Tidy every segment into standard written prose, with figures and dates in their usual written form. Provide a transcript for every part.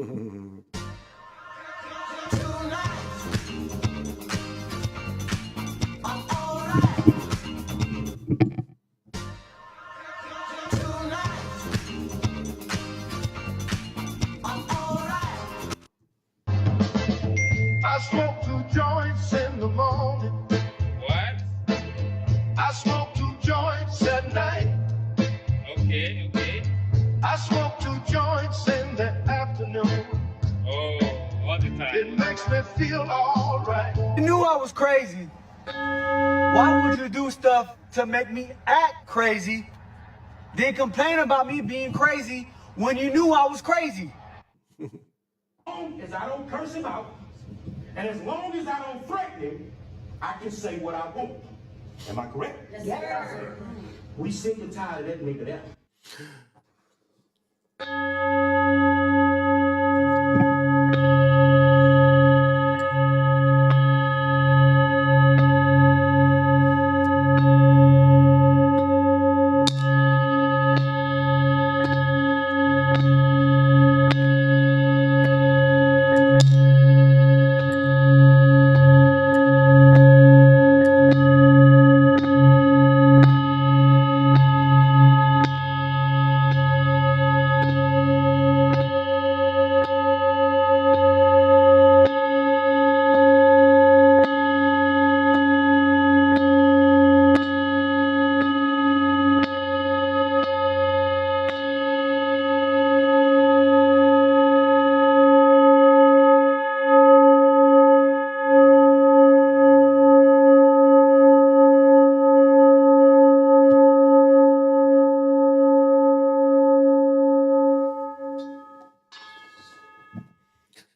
I smoke two joints in the morning. What? I smoke two joints at night. Okay. I smoke two joints in the afternoon. Oh, all the time. It makes me feel alright. You knew I was crazy. Why would you do stuff to make me act crazy, then complain about me being crazy when you knew I was crazy? As long as I don't curse him out, and as long as I don't threaten him, I can say what I want. Am I correct? Yes, sir. We sick and tired of that nigga there.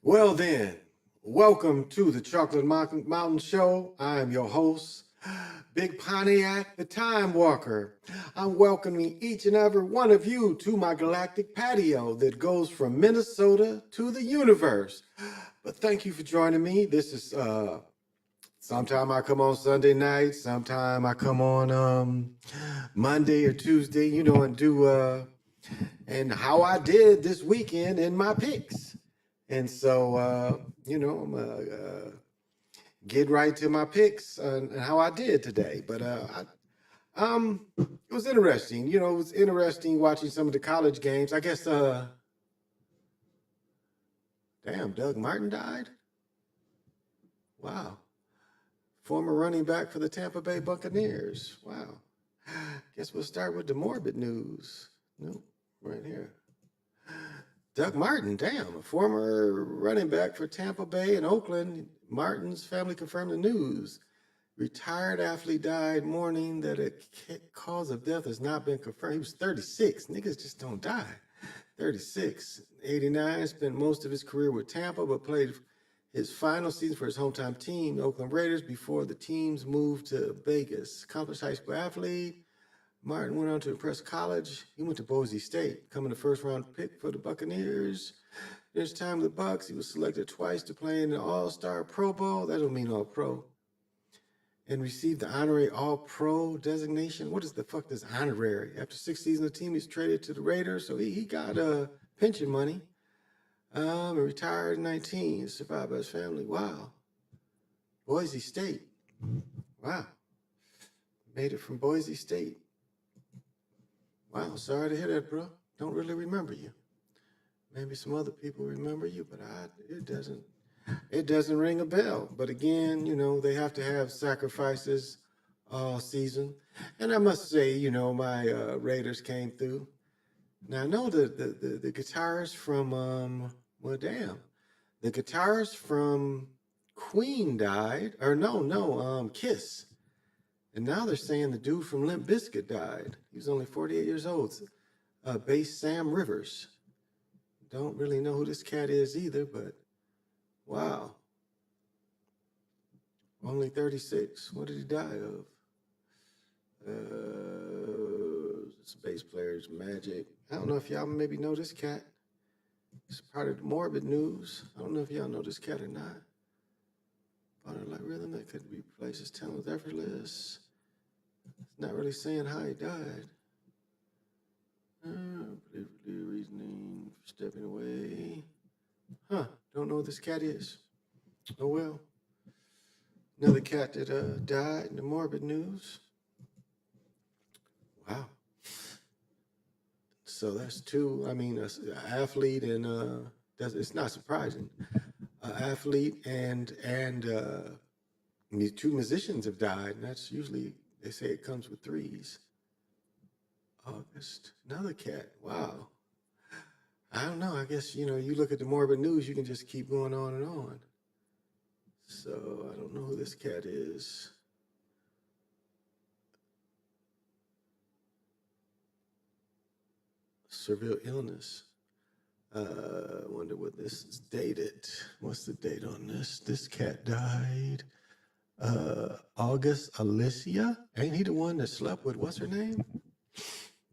Well then, welcome to the Chocolate Mountain Show. I am your host, Big Pontiac, the Time Walker. I'm welcoming each and every one of you to my galactic patio that goes from Minnesota to the universe. But thank you for joining me. This is, sometime I come on Sunday night, sometime I come on Monday or Tuesday, and do, and how I did this weekend in my picks. And so, I'm going to get right to my picks and how I did today. But it was interesting. It was interesting watching some of the college games. I guess, damn, Doug Martin died? Wow. Former running back for the Tampa Bay Buccaneers. Wow. Guess we'll start with the morbid news. Nope, right here. Doug Martin, damn, a former running back for Tampa Bay and Oakland. Martin's family confirmed the news. Retired athlete died morning that a cause of death has not been confirmed. He was 36. Niggas just don't die. 36. 89, spent most of his career with Tampa, but played his final season for his hometown team, the Oakland Raiders, before the team's moved to Vegas. Accomplished high school athlete. Martin went on to impress college. He went to Boise State, coming the first-round pick for the Buccaneers. In his time with the Bucs, he was selected twice to play in the All-Star Pro Bowl. That don't mean All-Pro. And received the honorary All-Pro designation. What is the fuck this honorary? After 6 seasons of the team, he's traded to the Raiders, so he got pension money. And retired in 19, survived by his family. Wow. Boise State. Wow. Made it from Boise State. Wow, sorry to hear that, bro. Don't really remember you. Maybe some other people remember you, but it doesn't ring a bell. But again, they have to have sacrifices all season. And I must say, my Raiders came through. Now I know the guitarist from the guitarist from Queen died, or Kiss. And now they're saying the dude from Limp Bizkit died. He was only 48 years old. Bass Sam Rivers. Don't really know who this cat is either, but wow. Only 36. What did he die of? This bass player's Magic. I don't know if y'all maybe know this cat. It's part of the morbid news. I don't know if y'all know this cat or not. Part like rhythm that could replace his talent with effortless. It's not really saying how he died. Reasoning for stepping away. this cat is. Oh well. Another cat that died in the morbid news. Wow. So that's two. I mean, an athlete and it's not surprising. An athlete and these two musicians have died, and that's usually they say it comes with threes. August, another cat. Wow. I don't know. I guess you look at the morbid news, you can just keep going on and on. So I don't know who this cat is. Severe illness. Wonder what this is dated. What's the date on this? This cat died. August Alicia. Ain't he the one that slept with what's her name?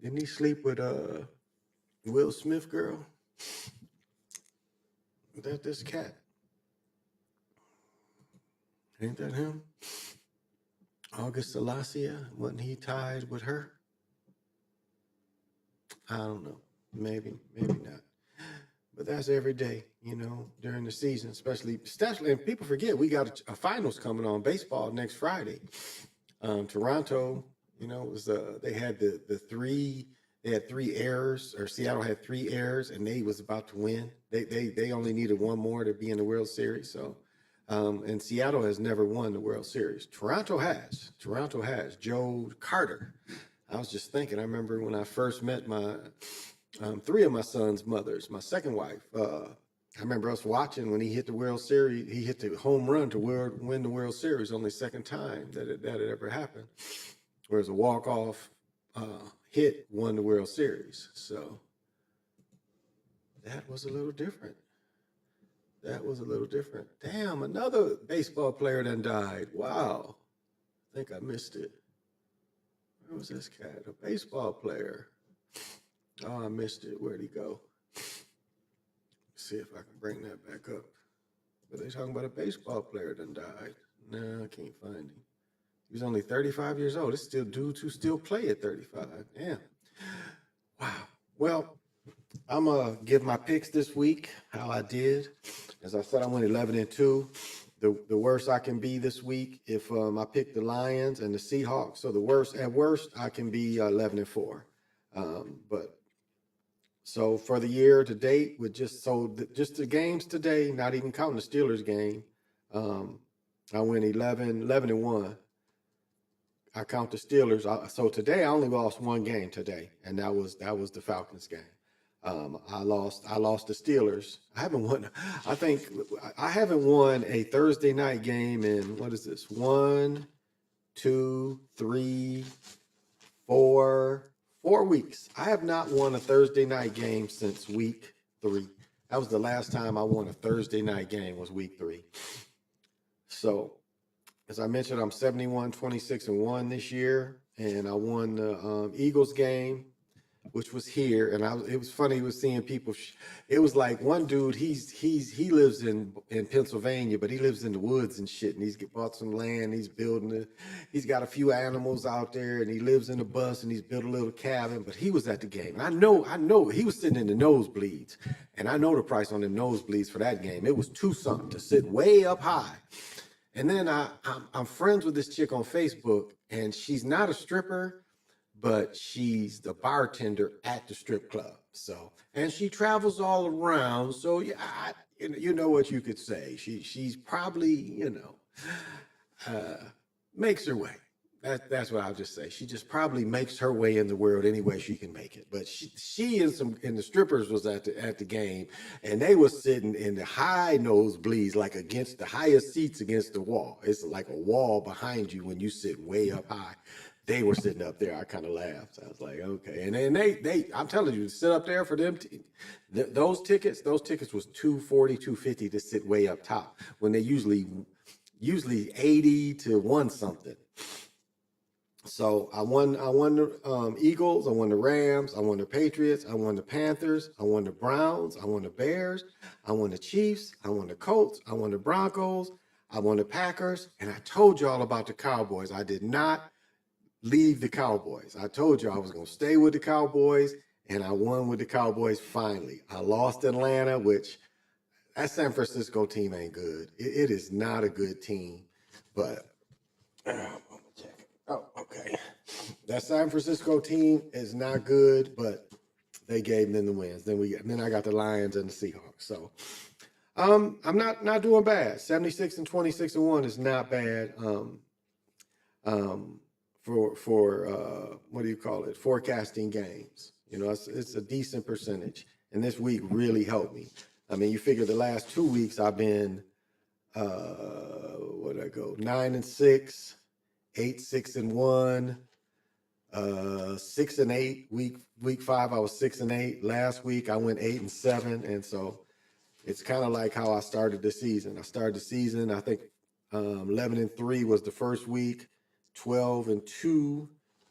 Didn't he sleep with Will Smith girl? That this cat. Ain't that him? August Alicia. Wasn't he tied with her? I don't know. Maybe not. But that's every day, during the season, especially, and people forget we got a finals coming on baseball next Friday. Toronto, was they had they had 3 errors, or Seattle had 3 errors, and they was about to win. They only needed one more to be in the World Series. So, and Seattle has never won the World Series. Toronto has. Joe Carter. I was just thinking, I remember when I first met my 3 of my son's mothers, my second wife. I remember us watching when he hit the World Series. He hit the home run to win the World Series, only second time that it ever happened. Whereas a walk-off hit won the World Series. So that was a little different. Damn, another baseball player done died. Wow. I think I missed it. Where was this cat? A baseball player. Oh, I missed it. Where'd he go? Let's see if I can bring that back up. But they talking about a baseball player that died. No, I can't find him. He was only 35 years old. It's still dudes who still play at 35. Damn. Wow. Well, I'm going to give my picks this week, how I did. As I said, I went 11-2. The worst I can be this week if I pick the Lions and the Seahawks. So at worst, I can be 11-4. But so for the year to date, with just the games today, not even counting the Steelers game, I went 11-1. I count the Steelers. So today I only lost one game today, and that was the Falcons game. I lost the Steelers. I think I haven't won a Thursday night game in, what is this? 1, 2, 3, 4 weeks. I have not won a Thursday night game since week 3. That was the last time I won a Thursday night game, was week 3. So, as I mentioned, I'm 71-26-1 this year, and I won the Eagles game, which was here, and it was funny. He was seeing people. It was like one dude. He lives in Pennsylvania, but he lives in the woods and shit. And he's bought some land. He's building he's got a few animals out there, and he lives in a bus, and he's built a little cabin. But he was at the game. And I know he was sitting in the nosebleeds, and I know the price on the nosebleeds for that game. It was $2 something to sit way up high. And then I'm friends with this chick on Facebook, and she's not a stripper, but she's the bartender at the strip club. So, and she travels all around. So, yeah, you know what you could say. She's probably, makes her way. That's what I'll just say. She just probably makes her way in the world any way she can make it. But she and the strippers was at the game, and they was sitting in the high nosebleeds, like against the highest seats against the wall. It's like a wall behind you when you sit way up high. They were sitting up there. I kind of laughed. I was like, okay. And then they I'm telling you, to sit up there for them, those tickets was $240, $250 to sit way up top, when they usually 80 to 1 something. So I won the Eagles, I won the Rams, I won the Patriots, I won the Panthers, I won the Browns, I won the Bears, I won the Chiefs, I won the Colts, I won the Broncos, I won the Packers, and I told y'all about the Cowboys. I did not leave the Cowboys. I told you I was going to stay with the Cowboys, and I won with the Cowboys finally. I lost Atlanta, which that San Francisco team ain't good. It is not a good team, but let me check it. Oh, okay. That San Francisco team is not good, but they gave them the wins. Then I got the Lions and the Seahawks. So I'm not doing bad. 76 and 26-1 is not bad. For what do you call it? Forecasting games. You know, it's a decent percentage. And this week really helped me. I mean, you figure the last 2 weeks I've been what did I go? 9 and 6, 8, 6 and 1, 6 and 8. Week 5 I was 6 and 8. Last week I went 8 and 7, and so it's kind of like how I started the season. I started the season, I think 11 and 3 was the first week, 12 and 2.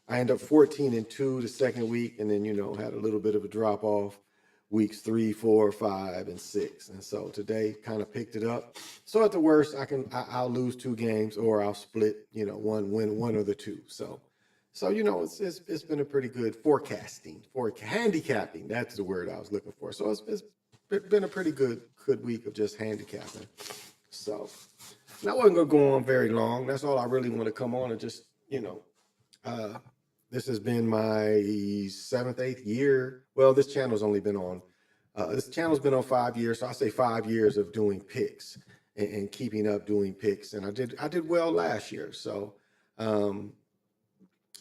I ended up 14 and 2 the second week, and then, you know, had a little bit of a drop off weeks 3, 4, 5, and 6. And so today kind of picked it up. So at the worst, I'll lose 2 games, or I'll split, you know, win one of the 2. So you know, it's been a pretty good handicapping. That's the word I was looking for. So it's been a pretty good week of just handicapping. So and I wasn't gonna go on very long. That's all I really want to come on and just, you know, this has been my 7th, 8th year. Well, this channel's only been on, this channel's been on 5 years. So I say 5 years of doing picks and keeping up doing picks. And I did well last year. So,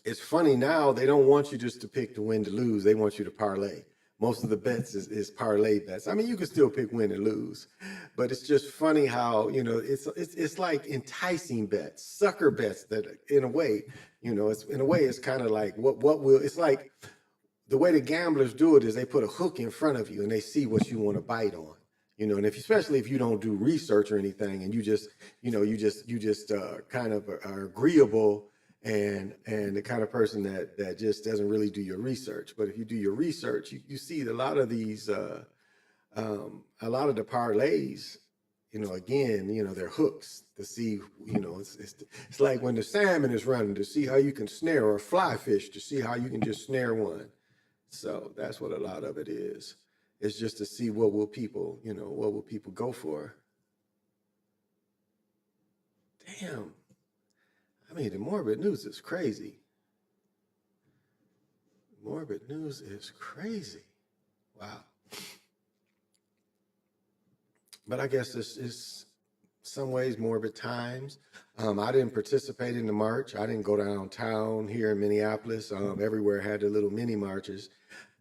it's funny now, they don't want you just to pick to win to lose. They want you to parlay. Most of the bets is parlay bets. I mean, you can still pick win and lose, but it's just funny how, you know, it's like enticing bets, sucker bets that in a way, you know, it's kind of like it's like the way the gamblers do it is they put a hook in front of you and they see what you want to bite on, you know, and especially if you don't do research or anything and you just kind of are agreeable and the kind of person that just doesn't really do your research. But if you do your research, you see a lot of these, a lot of the parlays, you know, again, you know, they're hooks to see, you know, it's like when the salmon is running to see how you can snare, or a fly fish to see how you can just snare one. So that's what a lot of it is. It's just to see what will people go for. Damn. I mean, the morbid news is crazy. Morbid news is crazy. Wow. But I guess this is some ways morbid times. I didn't participate in the march. I didn't go downtown here in Minneapolis. Everywhere had the little mini marches,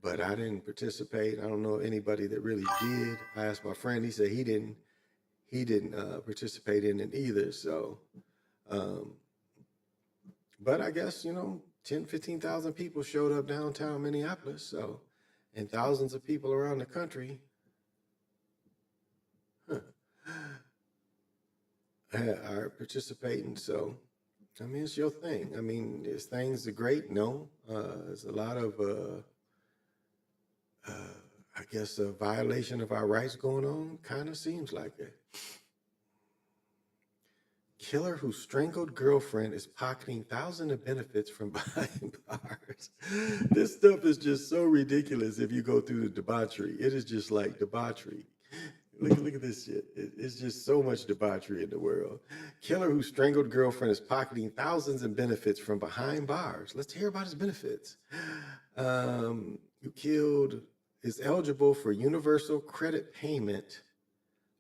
but I didn't participate. I don't know anybody that really did. I asked my friend. He said he didn't participate in it either. So, but I guess, you know, 10, 15,000 people showed up downtown Minneapolis. So, and thousands of people around the country are participating. So, I mean, it's your thing. I mean, is things are great? No. There's a lot of, I guess, a violation of our rights going on. Kind of seems like it. Killer who strangled girlfriend is pocketing thousands of benefits from behind bars. This stuff is just so ridiculous if you go through the debauchery. It is just like debauchery. Look at this shit. It's just so much debauchery in the world. Killer who strangled girlfriend is pocketing thousands in benefits from behind bars. Let's hear about his benefits. Who killed is eligible for universal credit payment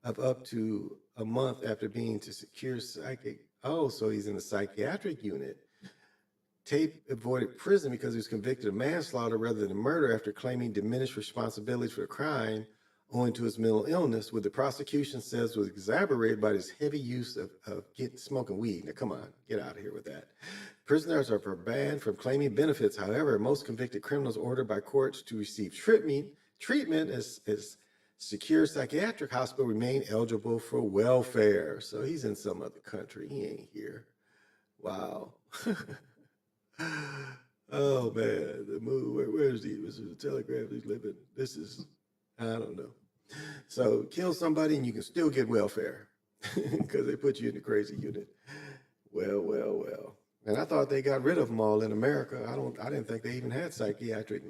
of up to a month after being to secure psychic. Oh, so he's in the psychiatric unit. Tate avoided prison because he was convicted of manslaughter rather than murder after claiming diminished responsibility for the crime owing to his mental illness, what the prosecution says was exacerbated by his heavy use of smoking weed. Now, come on, get out of here with that. Prisoners are banned from claiming benefits. However, most convicted criminals ordered by courts to receive treatment as secure psychiatric hospital remain eligible for welfare. So he's in some other country. He ain't here. Wow. Oh, man. The move. Where's he? This is the Telegraph he's living. This is, I don't know. So kill somebody and you can still get welfare because they put you in the crazy unit. Well. And I thought they got rid of them all in America. I didn't think they even had psychiatric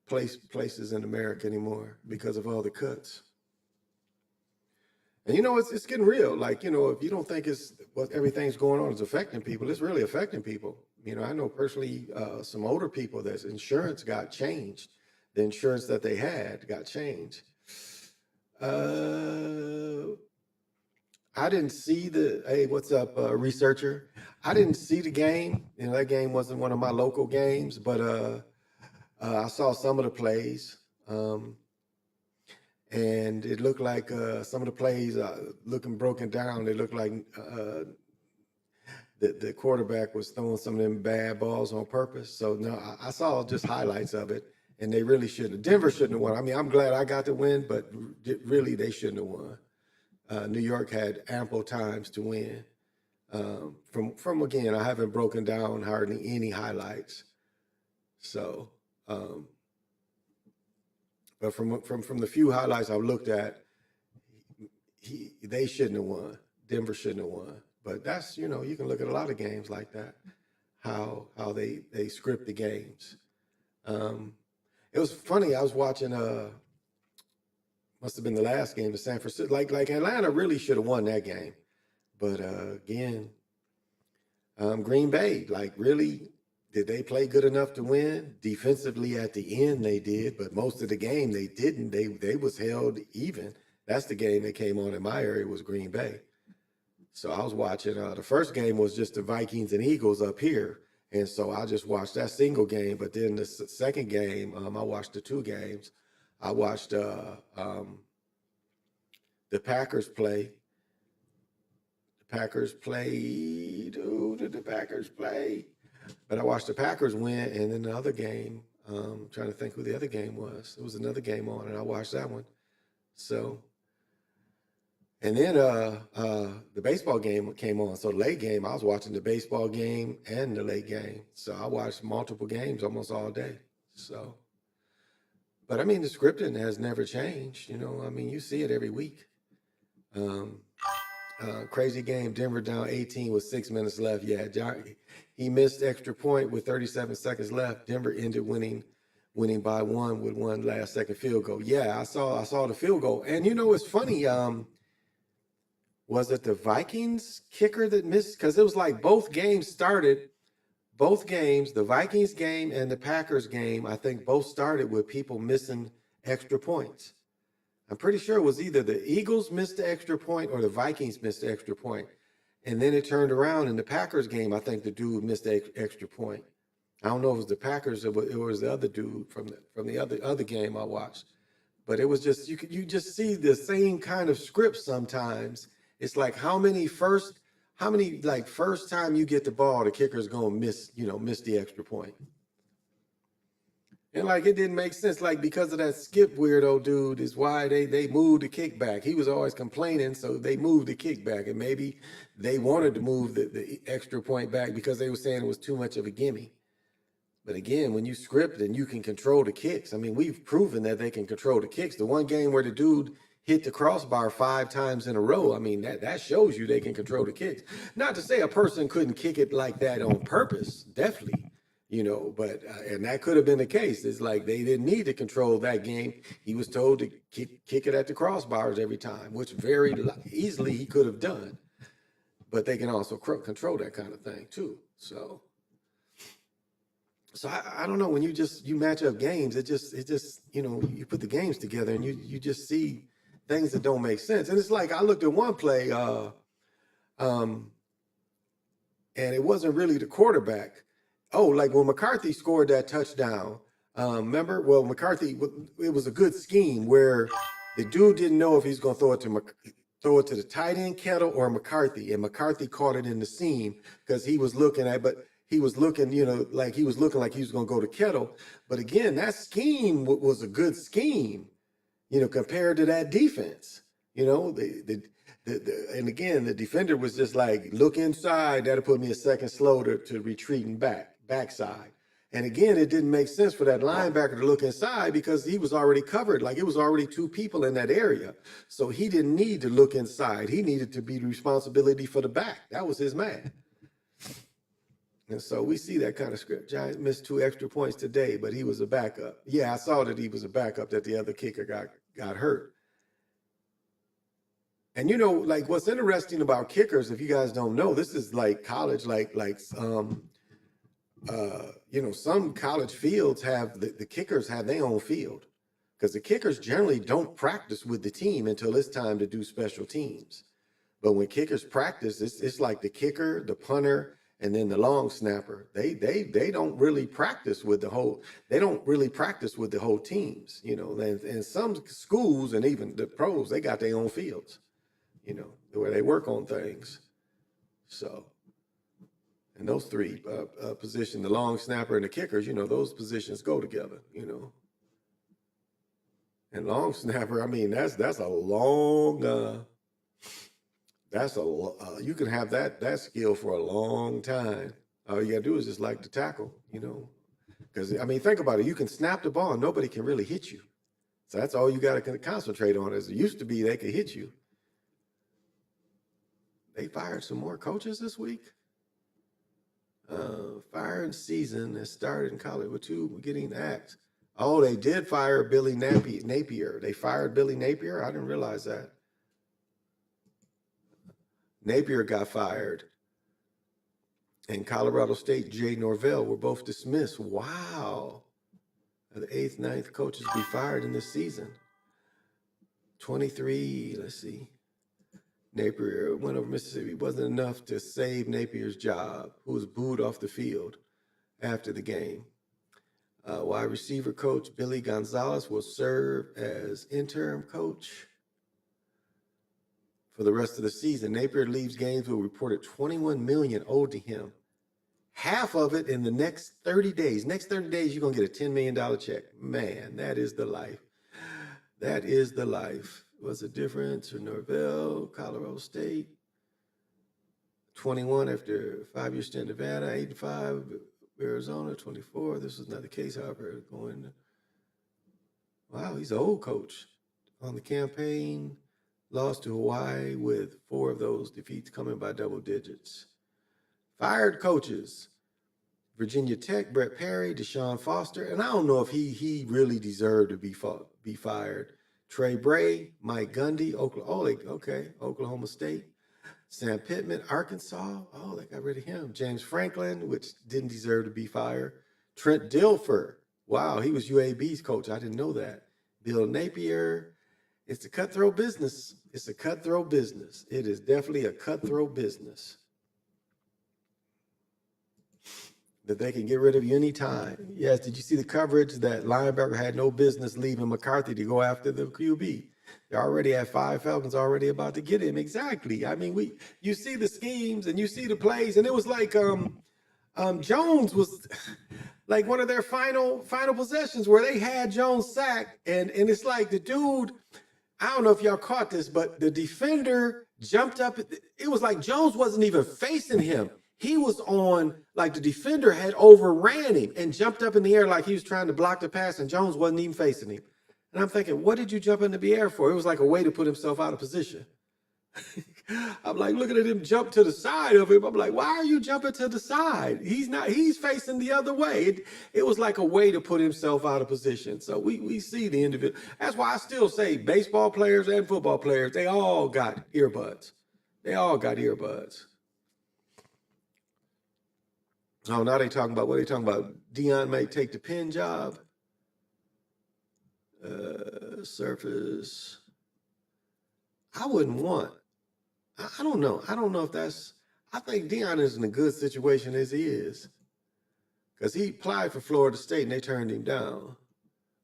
places in America anymore because of all the cuts. And it's getting real. Like, if you don't think it's what everything's going on is affecting people, it's really affecting people. I know personally some older people that's insurance got changed. The insurance that they had got changed. I didn't see hey, what's up, researcher? I didn't see the game. That game wasn't one of my local games, but I saw some of the plays. And it looked like some of the plays looking broken down. They looked like the quarterback was throwing some of them bad balls on purpose. So no, I saw just highlights of it, and they really shouldn't. Denver shouldn't have won. I mean, I'm glad I got to win, but really they shouldn't have won. New York had ample times to win. From again, I haven't broken down hardly any highlights. So, but from the few highlights I've looked at, they shouldn't have won. Denver shouldn't have won. But that's, you can look at a lot of games like that, how they script the games. It was funny. I was watching, must have been the last game, the San Francisco. Like Atlanta really should have won that game. But again, Green Bay, like really, did they play good enough to win? Defensively at the end they did, but most of the game they didn't. They was held even. That's the game that came on in my area was Green Bay. So I was watching, the first game was just the Vikings and Eagles up here. And so I just watched that single game. But then the second game, I watched the two games. I watched the Packers play. The Packers played, who did the Packers play? But I watched the Packers win. And then the other game, trying to think who the other game was. There was another game on, and I watched that one. So... And then the baseball game came on. So the late game, I was watching the baseball game and the late game. So I watched multiple games almost all day. So, but I mean, the scripting has never changed. I mean, you see it every week. Crazy game, Denver down 18 with 6 minutes left. Yeah, he missed extra point with 37 seconds left. Denver ended winning by one with one last second field goal. Yeah, I saw the field goal. And it's funny, was it the Vikings kicker that missed? Because it was like both games, the Vikings game and the Packers game, I think both started with people missing extra points. I'm pretty sure it was either the Eagles missed the extra point or the Vikings missed the extra point. And then it turned around in the Packers game, I think the dude missed the extra point. I don't know if it was the Packers or it was the other dude from the other game I watched. But it was just, you just see the same kind of script sometimes. It's like how many first time you get the ball, the kicker's gonna miss the extra point. And like it didn't make sense, like because of that Skip weirdo dude is why they moved the kickback. He was always complaining, so they moved the kickback. And maybe they wanted to move the extra point back because they were saying it was too much of a gimme. But again, when you script and you can control the kicks, I mean, we've proven that they can control the kicks. The one game where the dude hit the crossbar 5 times in a row, I mean, that shows you they can control the kicks. Not to say a person couldn't kick it like that on purpose, definitely, but, and that could have been the case. It's like they didn't need to control that game. He was told to kick it at the crossbars every time, which very easily he could have done. But they can also control that kind of thing too, So I don't know, when you match up games, it just you put the games together and you just see things that don't make sense. And it's like I looked at one play, and it wasn't really the quarterback. Oh, like when McCarthy scored that touchdown, remember? Well, McCarthy, it was a good scheme where the dude didn't know if he's going to throw it to the tight end Kettle or McCarthy, and McCarthy caught it in the seam because he was looking like he was going to go to Kettle. But again, that scheme was a good scheme. Compared to that defense, and again, the defender was just like, look inside. That'll put me a second slow to retreating backside. And again, it didn't make sense for that linebacker to look inside because he was already covered. Like it was already 2 people in that area. So he didn't need to look inside. He needed to be the responsibility for the back. That was his man. And so we see that kind of script. Giants missed 2 extra points today, but he was a backup. Yeah, I saw that he was a backup, that the other kicker got hurt. And you know, like what's interesting about kickers, if you guys don't know, this is like college, you know, some college fields have the kickers have their own field because the kickers generally don't practice with the team until it's time to do special teams. But when kickers practice, it's like the kicker, the punter, and then the long snapper. They don't really practice with the whole. They don't really practice with the whole teams, you know. And some schools and even the pros, they got their own fields, you know, where they work on things. So, and those three positions, the long snapper and the kickers, you know, those positions go together, you know. And long snapper, I mean, that's a long. You can have that skill for a long time. All you gotta do is just like to tackle, you know. Because I mean, think about it. You can snap the ball, and nobody can really hit you. So that's all you gotta concentrate on. As it used to be, they could hit you. They fired some more coaches this week. Firing season has started in college with 2 getting axed. Oh, they did fire Billy Napier. They fired Billy Napier. I didn't realize that. Napier got fired. And Colorado State, Jay Norvell were both dismissed. Wow. The 8th, 9th coaches be fired in this season. 23, let's see. Napier went over Mississippi. It wasn't enough to save Napier's job, who was booed off the field after the game. Wide receiver coach Billy Gonzalez will serve as interim coach for the rest of the season. Napier leaves games with reported $21 million owed to him. Half of it in the next 30 days. Next 30 days, you're going to get a $10 million check. Man, that is the life. That is the life. What's the difference for Norvell, Colorado State? 21 after 5-year stint in Nevada, 85 Arizona, 24. This was not the case, however, wow, he's an old coach. On the campaign, lost to Hawaii with 4 of those defeats coming by double digits. Fired coaches. Virginia Tech, Brett Perry, Deshaun Foster, and I don't know if he really deserved to be fired. Trey Bray, Mike Gundy, Oklahoma State. Sam Pittman, Arkansas. Oh, they got rid of him. James Franklin, which didn't deserve to be fired. Trent Dilfer. Wow, he was UAB's coach. I didn't know that. Bill Napier. It's a cutthroat business. It's a cutthroat business. It is definitely a cutthroat business that they can get rid of you anytime. Yes, did you see the coverage that linebacker had no business leaving McCarthy to go after the QB? They already had 5 Falcons already about to get him. Exactly. I mean, you see the schemes and you see the plays, and it was like Jones was like one of their final possessions where they had Jones sacked, and it's like the dude, I don't know if y'all caught this, but the defender jumped up. It was like Jones wasn't even facing him. He was on, like the defender had overran him and jumped up in the air like he was trying to block the pass, and Jones wasn't even facing him. And I'm thinking, what did you jump into the air for? It was like a way to put himself out of position. I'm like looking at him jump to the side of him. I'm like, why are you jumping to the side? He's facing the other way. It was like a way to put himself out of position. So we see the individual. That's why I still say baseball players and football players, they all got earbuds. They all got earbuds. Oh, now they talking about, what are they talking about? Deion might take the Penn job. Surface. I wouldn't want. I don't know. I don't know if that's. I think Deion is in a good situation as he is, because he applied for Florida State and they turned him down.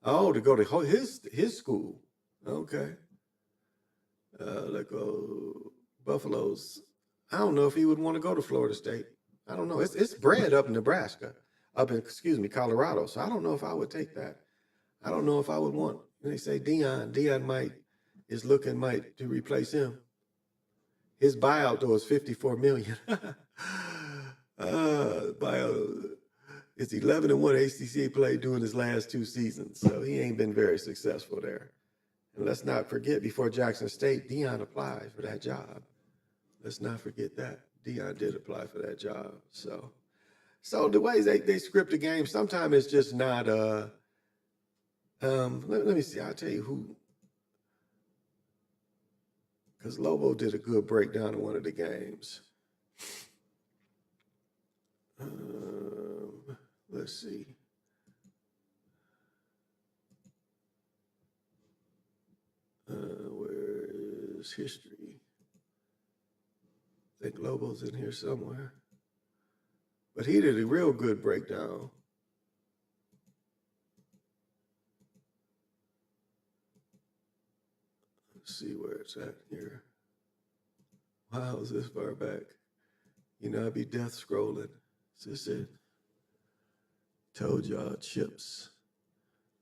Oh, to go to his school. Okay. Buffaloes. I don't know if he would want to go to Florida State. I don't know. It's bred up in Nebraska, Colorado. So I don't know if I would take that. I don't know if I would want. They say Deion might to replace him. His buyout though is $54 million. Buyout is 11-1 ACC play during his last 2 seasons, so he ain't been very successful there. And let's not forget, before Jackson State, Deion applied for that job. Let's not forget that Deion did apply for that job. So the ways they script the game, sometimes it's just not. Let me see. I'll tell you who. because Lobo did a good breakdown of one of the games. Let's see. Where is history? I think Lobo's in here somewhere. But he did a real good breakdown. Let's see where it's at here. Wow, is this far back? You know, I'd be death scrolling. Is this it? Told y'all chips.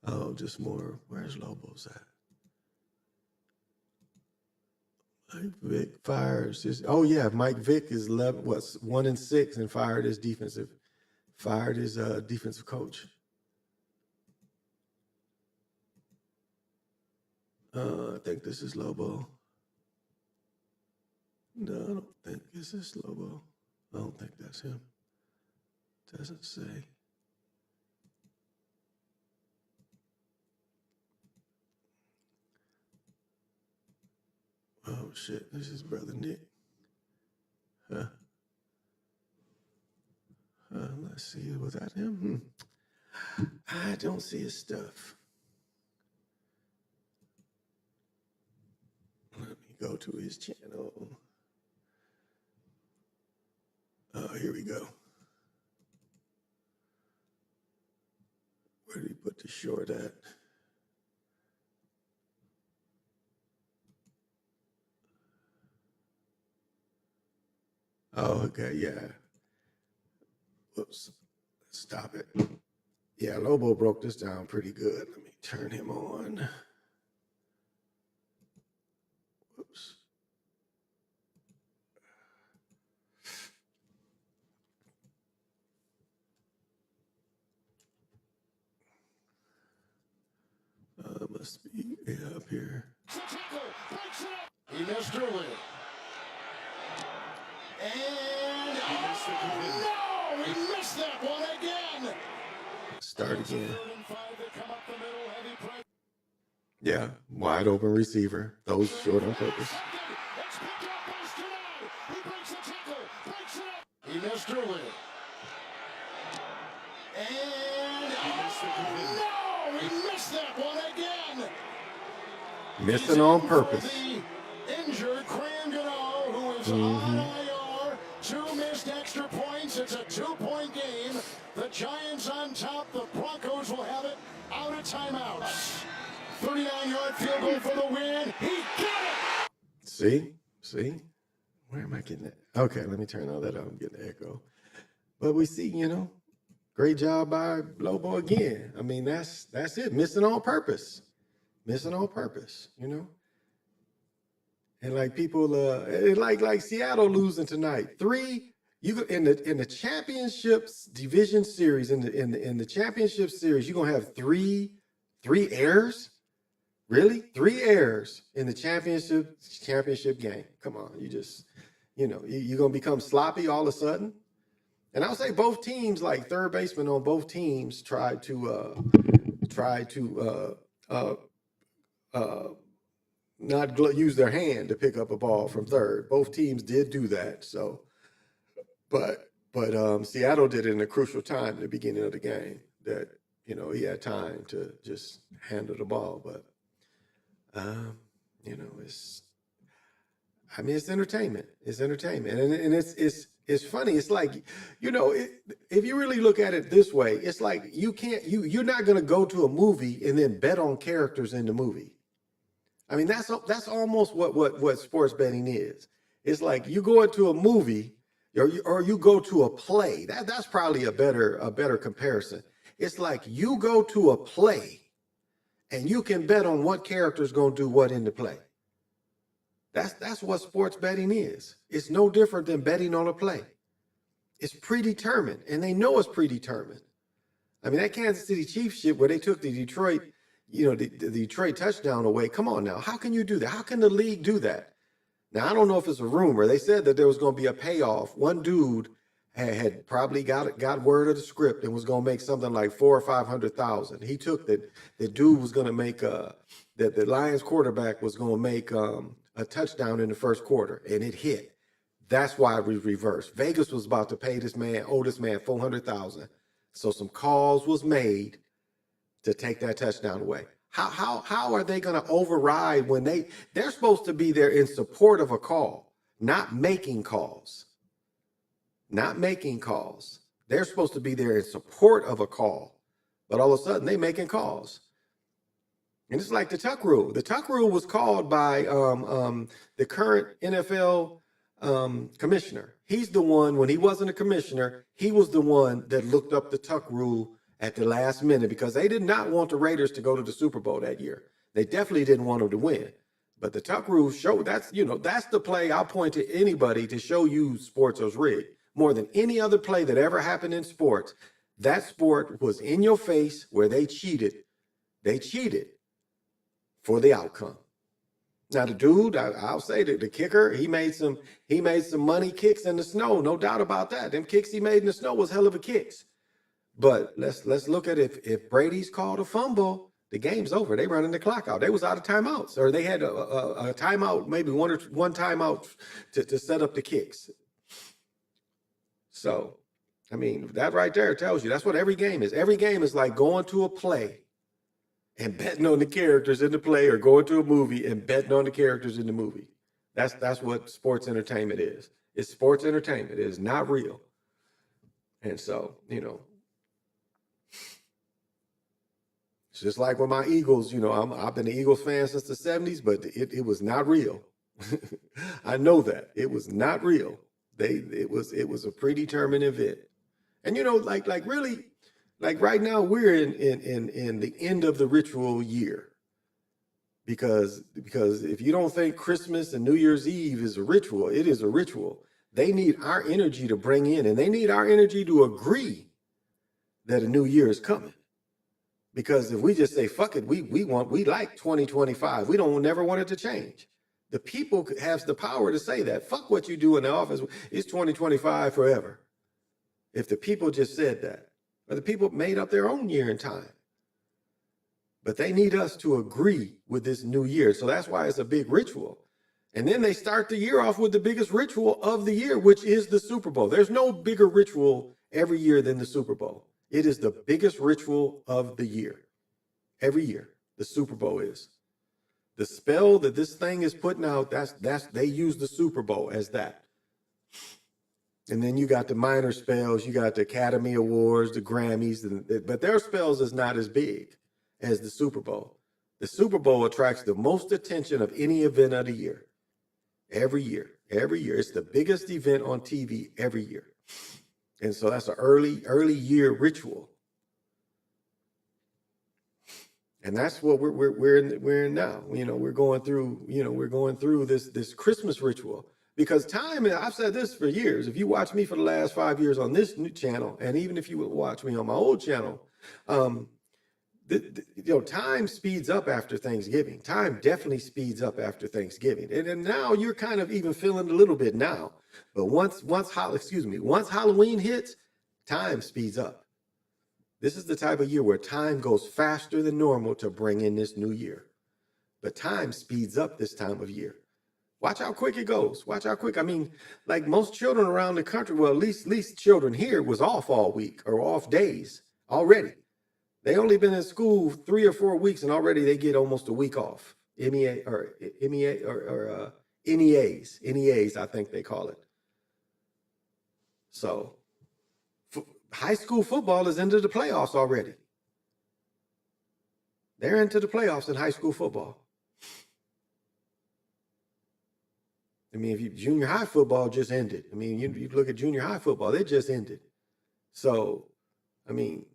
Oh, just more. Where's Lobo's at? Mike Vick fires his. Oh yeah, Mike Vick is 1-6 and fired his defensive coach. I think this is Lobo. No, I don't think this is Lobo. I don't think that's him. Doesn't say. Oh shit, this is Brother Nick. Let's see, was that him? I don't see his stuff. Let me go to his channel. Oh, here we go. Where did he put the short at? Oh, okay, yeah. Whoops. Stop it. Yeah, Lobo broke this down pretty good. Let me turn him on. Whoops. Must be up here. He missed early. And no, he missed that one again. Start again. Yeah, wide open receiver. Those short on purpose. He missed early. And no, he missed that one again. Missing on purpose. Injured Crandano, who is on IR. 2 missed extra points. It's a 2-point game. The Giants on top. The Broncos will have it out of timeouts. 39-yard field goal for the win. He got it. See? Where am I getting that? Okay, let me turn all that on. I'm getting the echo. But we see, great job by Lobo again. I mean, that's it. Missing on purpose. And like people, like Seattle losing tonight. 3, in the championships division series, in the championship series, you're gonna have three errors. Really, 3 errors in the championship game. Come on, you just, you're gonna become sloppy all of a sudden. And I'll say both teams, like third baseman on both teams, tried to not use their hand to pick up a ball from third. Both teams did do that. So, but Seattle did it in a crucial time at the beginning of the game that, he had time to just handle the ball. But, it's entertainment. It's entertainment. And it's funny. It's like, if you really look at it this way, it's like you're not going to go to a movie and then bet on characters in the movie. I mean, that's almost what sports betting is. It's like you go into a movie or you go to a play. That's probably a better comparison. It's like you go to a play and you can bet on what character is going to do what in the play. That's what sports betting is. It's no different than betting on a play. It's predetermined, and they know it's predetermined. I mean, that Kansas City Chiefs shit where they took the Detroit, the Detroit touchdown away. Come on now. How can you do that? How can the league do that? Now, I don't know if it's a rumor. They said that there was going to be a payoff. One dude had probably got word of the script and was going to make something like $400,000 or $500,000. He took that. The dude was going to make that the Lions quarterback was going to make a touchdown in the first quarter, and it hit. That's why we reversed. Vegas was about to pay this man, owe this man $400,000. So some calls was made to take that touchdown away. How are they going to override when they're supposed to be there in support of a call, not making calls? Not making calls. They're supposed to be there in support of a call, but all of a sudden they making calls. And it's like the tuck rule. The tuck rule was called by the current NFL commissioner. He's the one, when he wasn't a commissioner, he was the one that looked up the tuck rule at the last minute because they did not want the Raiders to go to the Super Bowl that year. They definitely didn't want them to win. But the tuck rule showed that's the play I'll point to anybody to show you sports was rigged. More than any other play that ever happened in sports, that sport was in your face where they cheated. They cheated for the outcome. Now the dude, I'll say that the kicker, he made some money kicks in the snow, no doubt about that. Them kicks he made in the snow was hell of a kicks. But let's look at if Brady's called a fumble, the game's over. They running the clock out. They was out of timeouts, or they had a timeout, maybe one timeout to set up the kicks. So, I mean, that right there tells you that's what every game is. Every game is like going to a play and betting on the characters in the play, or going to a movie and betting on the characters in the movie. That's what sports entertainment is. It's sports entertainment. It is not real. And so, it's just like with my Eagles, I've been an Eagles fan since the 70s, but it was not real. I know that. It was not real. It was a predetermined event. And really, like right now we're in the end of the ritual year. Because if you don't think Christmas and New Year's Eve is a ritual, it is a ritual. They need our energy to bring in, and they need our energy to agree that a new year is coming. Because if we just say, fuck it, we like 2025. We don't never want it to change. The people have the power to say that. Fuck what you do in the office. It's 2025 forever. If the people just said that. Or the people made up their own year and time. But they need us to agree with this new year. So that's why it's a big ritual. And then they start the year off with the biggest ritual of the year, which is the Super Bowl. There's no bigger ritual every year than the Super Bowl. It is the biggest ritual of the year. Every year, the Super Bowl is. The spell that this thing is putting out, they use the Super Bowl as that. And then you got the minor spells, you got the Academy Awards, the Grammys, but their spells is not as big as the Super Bowl. The Super Bowl attracts the most attention of any event of the year. Every year. It's the biggest event on TV every year. And so that's an early year ritual. And that's what we're in now. We're going through this Christmas ritual. Because time, I've said this for years, if you watch me for the last 5 years on this new channel, and even if you would watch me on my old channel, time speeds up after Thanksgiving. Time definitely speeds up after Thanksgiving. And now you're kind of even feeling a little bit now. But once Halloween hits, time speeds up. This is the type of year where time goes faster than normal to bring in this new year. But time speeds up this time of year. Watch how quick it goes. Watch how quick. I mean, like most children around the country, well, at least children here was off all week or off days already. They only been in school 3 or 4 weeks and already they get almost a week off. NEAs, I think they call it. So high school football is into the playoffs already. They're into the playoffs in high school football. I mean, junior high football just ended. I mean, you look at junior high football, they just ended. So, I mean,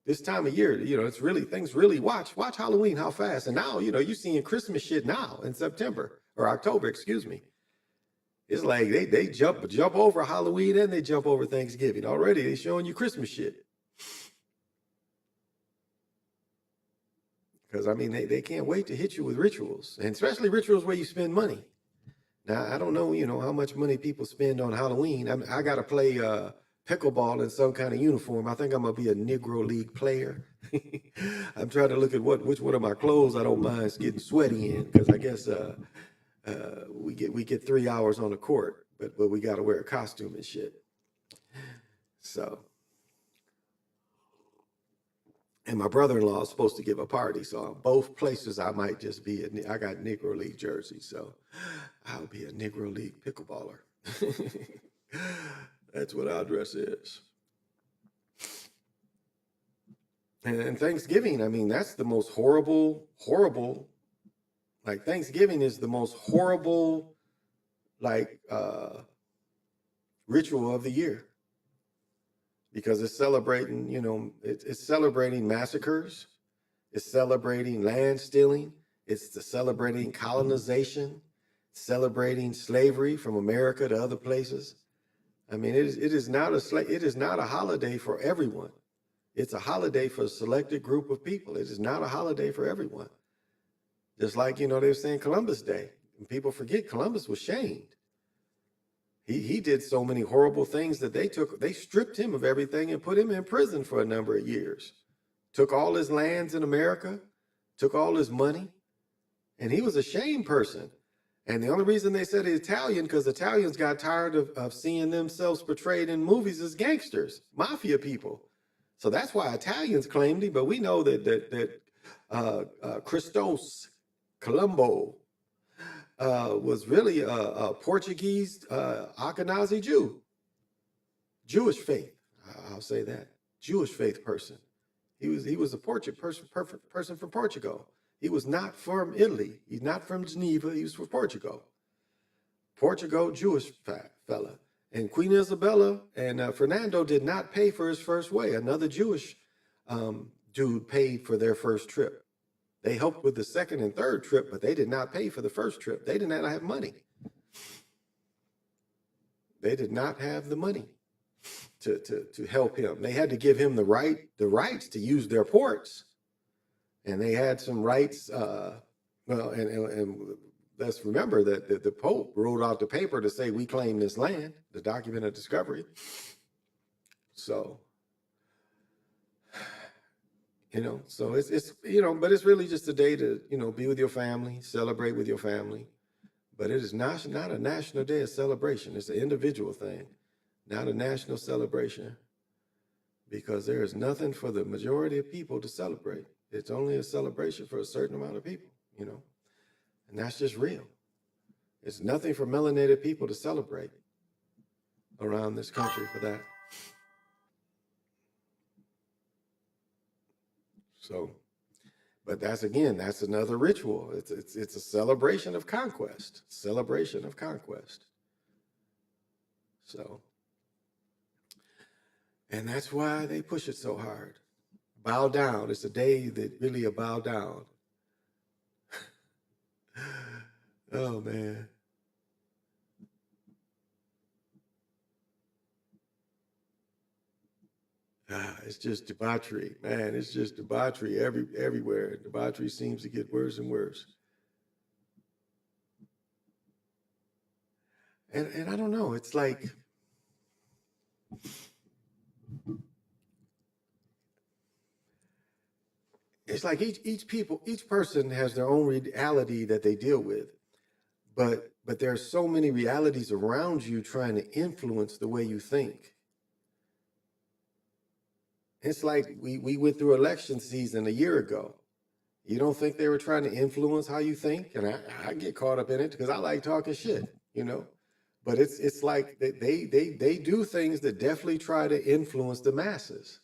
this time of year, it's really, things really, watch Halloween, how fast. And now, you're seeing Christmas shit now in September or October, excuse me. It's like they jump over Halloween and they jump over Thanksgiving. Already they showing you Christmas shit. Because, I mean, they can't wait to hit you with rituals, and especially rituals where you spend money. Now, I don't know, how much money people spend on Halloween. I got to play pickleball in some kind of uniform. I think I'm going to be a Negro League player. I'm trying to look at which one of my clothes I don't mind getting sweaty in, because I guess we get 3 hours on the court, but we got to wear a costume and shit. So, and my brother-in-law is supposed to give a party, so both places I might just be. I got Negro League jerseys, so I'll be a Negro League pickleballer. That's what our dress is. And Thanksgiving, I mean, that's the most horrible. Like Thanksgiving is the most horrible, like ritual of the year, because it's celebrating, it's celebrating massacres, it's celebrating land stealing, it's celebrating colonization, celebrating slavery from America to other places. I mean, it is not a holiday for everyone. It's a holiday for a selected group of people. It is not a holiday for everyone. Just like, they were saying Columbus Day. And people forget Columbus was shamed. He did so many horrible things that they stripped him of everything and put him in prison for a number of years. Took all his lands in America, took all his money, and he was a shamed person. And the only reason they said Italian, because Italians got tired of seeing themselves portrayed in movies as gangsters, mafia people. So that's why Italians claimed him, but we know that Christos Colombo was really a Portuguese Ashkenazi Jew, Jewish faith. I'll say that, Jewish faith person. He was a person from Portugal. He was not from Italy. He's not from Geneva. He was from Portugal. Portugal Jewish fella. And Queen Isabella and Fernando did not pay for his first way. Another Jewish dude paid for their first trip. They helped with the second and third trip, but they did not pay for the first trip. They did not have money. They did not have the money to help him. They had to give him the rights to use their ports. And they had some rights, and let's remember that the Pope wrote out the paper to say we claim this land, the document of discovery. So, so it's but it's really just a day to, be with your family, celebrate with your family. But it is not a national day of celebration. It's an individual thing, not a national celebration, because there is nothing for the majority of people to celebrate. It's only a celebration for a certain amount of people, and that's just real. It's nothing for melanated people to celebrate around this country for that. So, but that's another ritual. It's a celebration of conquest, So, and that's why they push it so hard. Bow down. It's a day that really a bow down. Oh, man. It's just debauchery, man. It's just debauchery everywhere. Debauchery seems to get worse and worse. And I don't know. It's like, each person has their own reality that they deal with, but there are so many realities around you trying to influence the way you think. It's like we went through election season a year ago. You don't think they were trying to influence how you think? And I get caught up in it because I like talking shit, But it's like they do things that definitely try to influence the masses.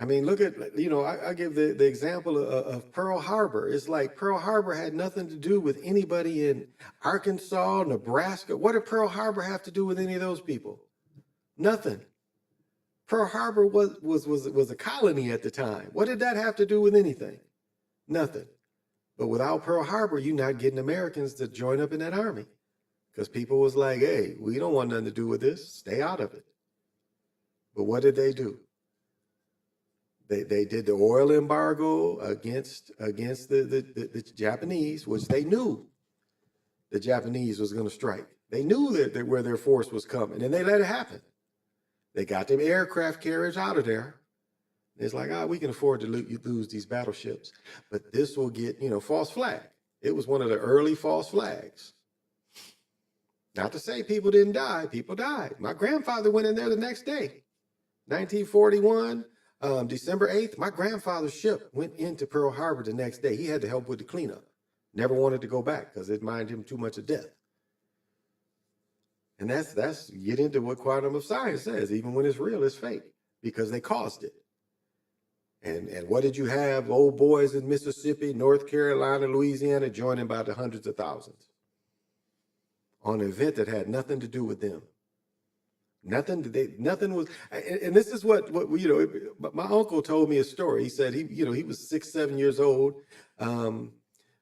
I mean, look at, I give the example of Pearl Harbor. It's like Pearl Harbor had nothing to do with anybody in Arkansas, Nebraska. What did Pearl Harbor have to do with any of those people? Nothing. Pearl Harbor was a colony at the time. What did that have to do with anything? Nothing. But without Pearl Harbor, you're not getting Americans to join up in that army, because people was like, hey, we don't want nothing to do with this. Stay out of it. But what did they do? They did the oil embargo against the Japanese, which they knew the Japanese was going to strike. They knew that where their force was coming, and they let it happen. They got them aircraft carriers out of there. It's like, we can afford to lose these battleships, but this will get, false flag. It was one of the early false flags. Not to say people didn't die. People died. My grandfather went in there the next day. 1941, December 8th, my grandfather's ship went into Pearl Harbor the next day. He had to help with the cleanup. Never wanted to go back because it minded him too much of death. And that's get into what quantum of science says. Even when it's real, it's fake because they caused it. And what did you have? Old boys in Mississippi, North Carolina, Louisiana joining by the hundreds of thousands on an event that had nothing to do with them. Nothing was, and this is what my uncle told me a story. He said he was 6, 7 years old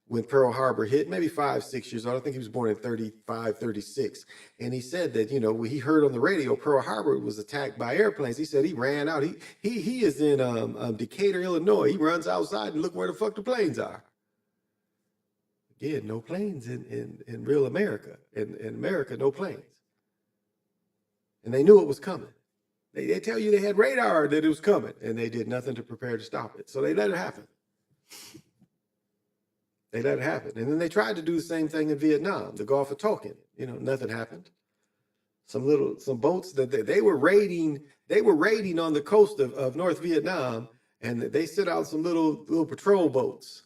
when Pearl Harbor hit, maybe 5, 6 years old. I think he was born in 35, 36. And he said that, when he heard on the radio Pearl Harbor was attacked by airplanes, he said he ran out. He is in Decatur, Illinois. He runs outside and look where the fuck the planes are. Again, no planes in real America. In America, no planes. And they knew it was coming. They tell you they had radar that it was coming, and they did nothing to prepare to stop it. So they let it happen. They let it happen. And then they tried to do the same thing in Vietnam, the Gulf of Tonkin. Nothing happened. Some boats that they were raiding on the coast of North Vietnam, and they sent out some little patrol boats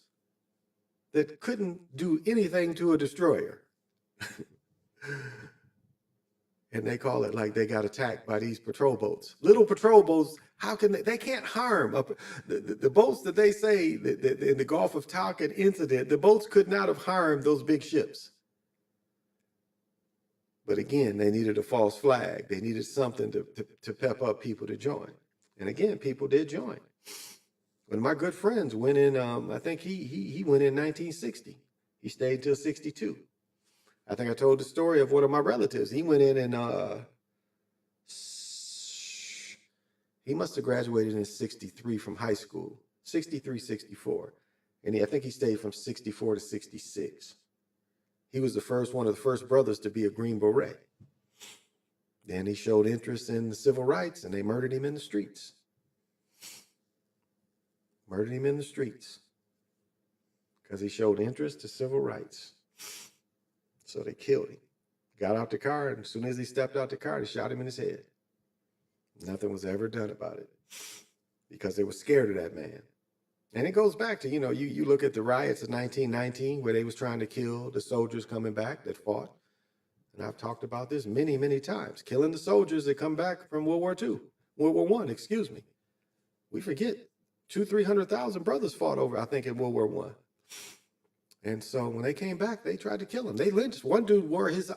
that couldn't do anything to a destroyer. And they call it like they got attacked by these patrol boats. Little patrol boats, how can they can't harm. The boats that they say that in the Gulf of Tonkin incident, the boats could not have harmed those big ships. But again, they needed a false flag. They needed something to pep up people to join. And again, people did join. One of my good friends went in, I think he went in 1960. He stayed till 62. I think I told the story of one of my relatives. He went in and he must have graduated in 63 from high school, 63, 64. And I think he stayed from 64 to 66. He was one of the first brothers to be a Green Beret. Then he showed interest in the civil rights and they murdered him in the streets. Murdered him in the streets because he showed interest to civil rights. So they killed him. Got out the car, and as soon as he stepped out the car, they shot him in his head. Nothing was ever done about it because they were scared of that man. And it goes back to, you look at the riots of 1919 where they was trying to kill the soldiers coming back that fought. And I've talked about this many, many times. Killing the soldiers that come back from World War I, excuse me. We forget 200,000-300,000 brothers fought over, I think, in World War I. And so when they came back, they tried to kill him. They lynched. One dude wore his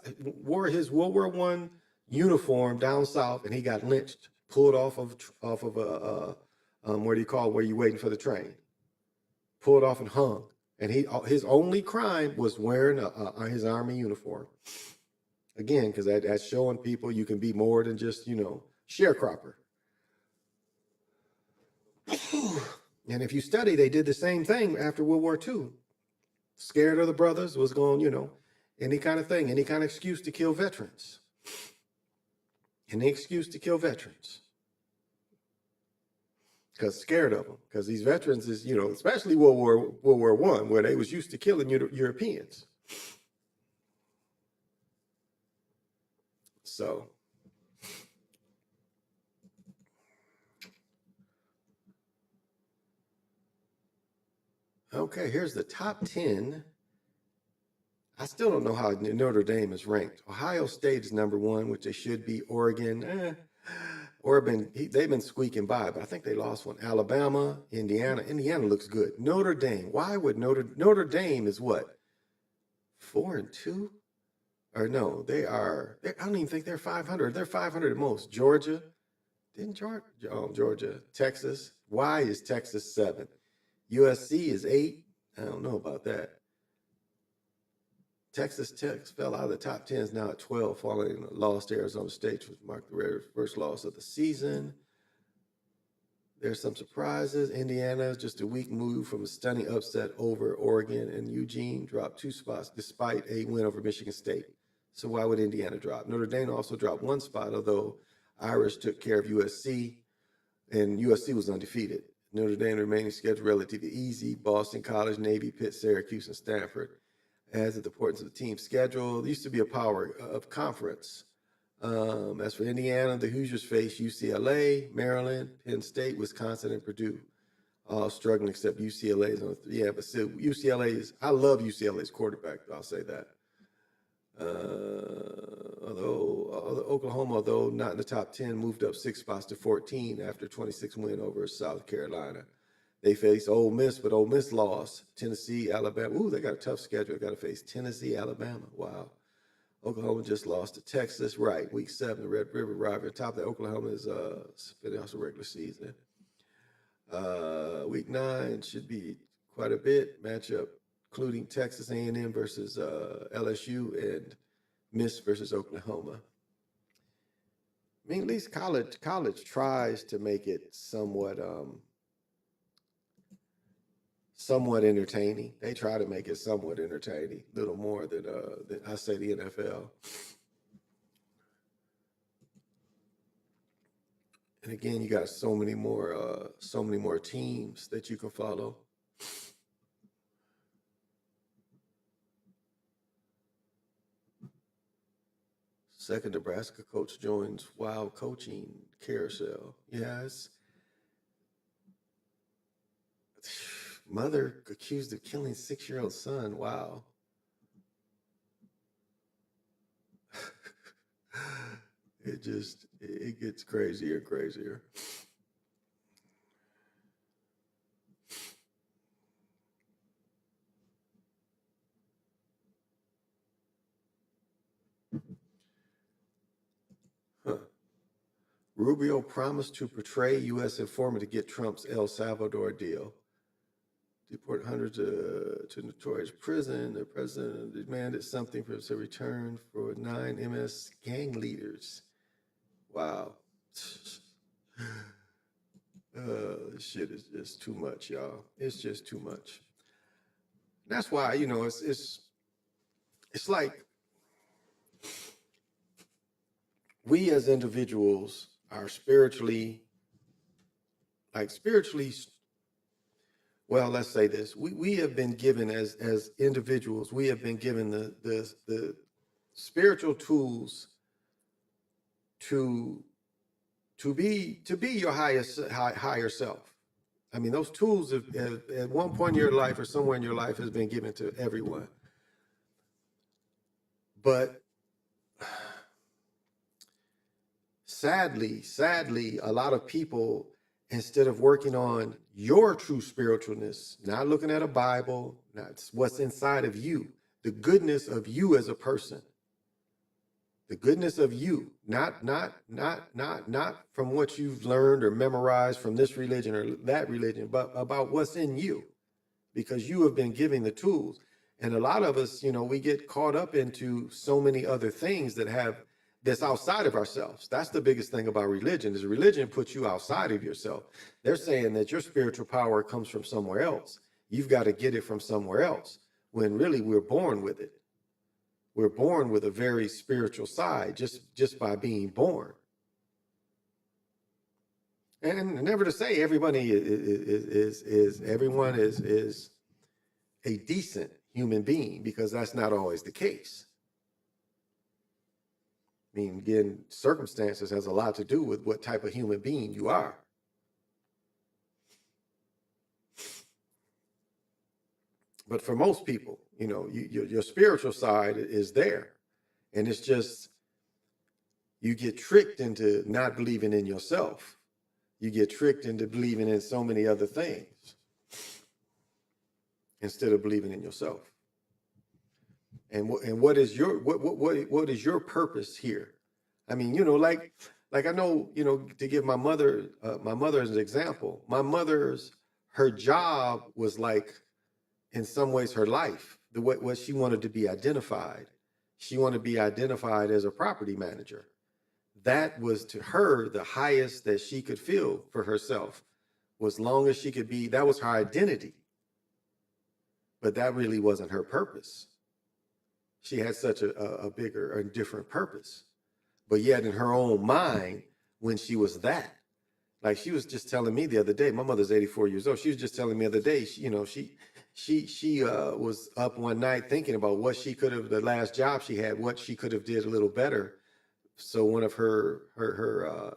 World War I uniform down south, and he got lynched, pulled off of a what do you call it, where you waiting for the train? Pulled off and hung. And his only crime was wearing his army uniform. Again, because that's showing people you can be more than just sharecropper. And if you study, they did the same thing after World War II. Scared of the brothers, was going, any kind of thing, any kind of excuse to kill veterans. Any excuse to kill veterans. Because scared of them. Because these veterans is, especially World War I, where they was used to killing Europeans. So. Okay, here's the top 10. I still don't know how Notre Dame is ranked. Ohio State is number 1, which they should be. Oregon, they've been squeaking by, but I think they lost one. Alabama, Indiana. Indiana looks good. Notre Dame. Why would Notre Dame is what? 4-2? Or no, I don't even think they're 500. They're 500 at most. Georgia. Georgia. Texas. Why is Texas 7? USC is 8. I don't know about that. Texas Tech fell out of the top 10, is now at 12, following a loss to Arizona State, which marked the first loss of the season. There's some surprises. Indiana, just a weak move from a stunning upset over Oregon, and Eugene dropped 2 spots despite a win over Michigan State. So why would Indiana drop? Notre Dame also dropped 1 spot, although Irish took care of USC, and USC was undefeated. Notre Dame remaining schedule relatively easy. Boston College, Navy, Pitt, Syracuse, and Stanford. As of the importance of the team schedule, there used to be a power of conference. As for Indiana, the Hoosiers face UCLA, Maryland, Penn State, Wisconsin, and Purdue. All struggling except UCLA's on. Yeah, but still, I love UCLA's quarterback. I'll say that. Although Oklahoma, although not in the top 10, moved up 6 spots to 14 after 26 win over South Carolina. They face Ole Miss, but Ole Miss lost. Tennessee, Alabama. Ooh, they got a tough schedule. Got to face Tennessee, Alabama. Wow. Oklahoma just lost to Texas. Right, week 7, the Red River rivalry. Top of the Oklahoma is spinning off the regular season. Week 9 should be quite a bit matchup, including Texas A&M versus LSU and Miss versus Oklahoma. I mean, at least college tries to make it somewhat entertaining. They try to make it somewhat entertaining, a little more than I say the NFL. And again, you got so many more teams that you can follow. Second Nebraska coach joins wild coaching carousel. Yes. Mother accused of killing 6-year-old son. Wow. It gets crazier and crazier. Huh. Rubio promised to portray U.S. informant to get Trump's El Salvador deal. Deport hundreds to notorious prison. The president demanded something for his return for 9 MS gang leaders. Wow. This shit is just too much, y'all. It's just too much. That's why, it's like we as individuals are spiritually, well, let's say this. We have been given as individuals, we have been given the spiritual tools to be your higher self. I mean, those tools have, at one point in your life or somewhere in your life has been given to everyone. But sadly, a lot of people, instead of working on your true spiritualness, not looking at a Bible, not what's inside of you, the goodness of you as a person, the goodness of you, not from what you've learned or memorized from this religion or that religion, but about what's in you, because you have been given the tools. And a lot of us, we get caught up into so many other things that's outside of ourselves. That's the biggest thing about religion, is religion puts you outside of yourself. They're saying that your spiritual power comes from somewhere else. You've got to get it from somewhere else, when really we're born with it. We're born with a very spiritual side just by being born. And never to say everybody everyone is a decent human being, because that's not always the case. I mean, again, circumstances has a lot to do with what type of human being you are. But for most people, your spiritual side is there. And it's just, you get tricked into not believing in yourself. You get tricked into believing in so many other things instead of believing in yourself. And what is your purpose here? I mean, like I know, to give my mother as an example, her job was like, in some ways, her life, what she wanted to be identified. She wanted to be identified as a property manager. That was, to her, the highest that she could feel for herself. Was long as she could be, that was her identity. But that really wasn't her purpose. She had such a bigger and different purpose. But yet in her own mind, when she was that, like she was just telling me the other day, my mother's 84 years old. She was just telling me the other day, she was up one night thinking about what she could have, the last job she had, what she could have did a little better, so one of her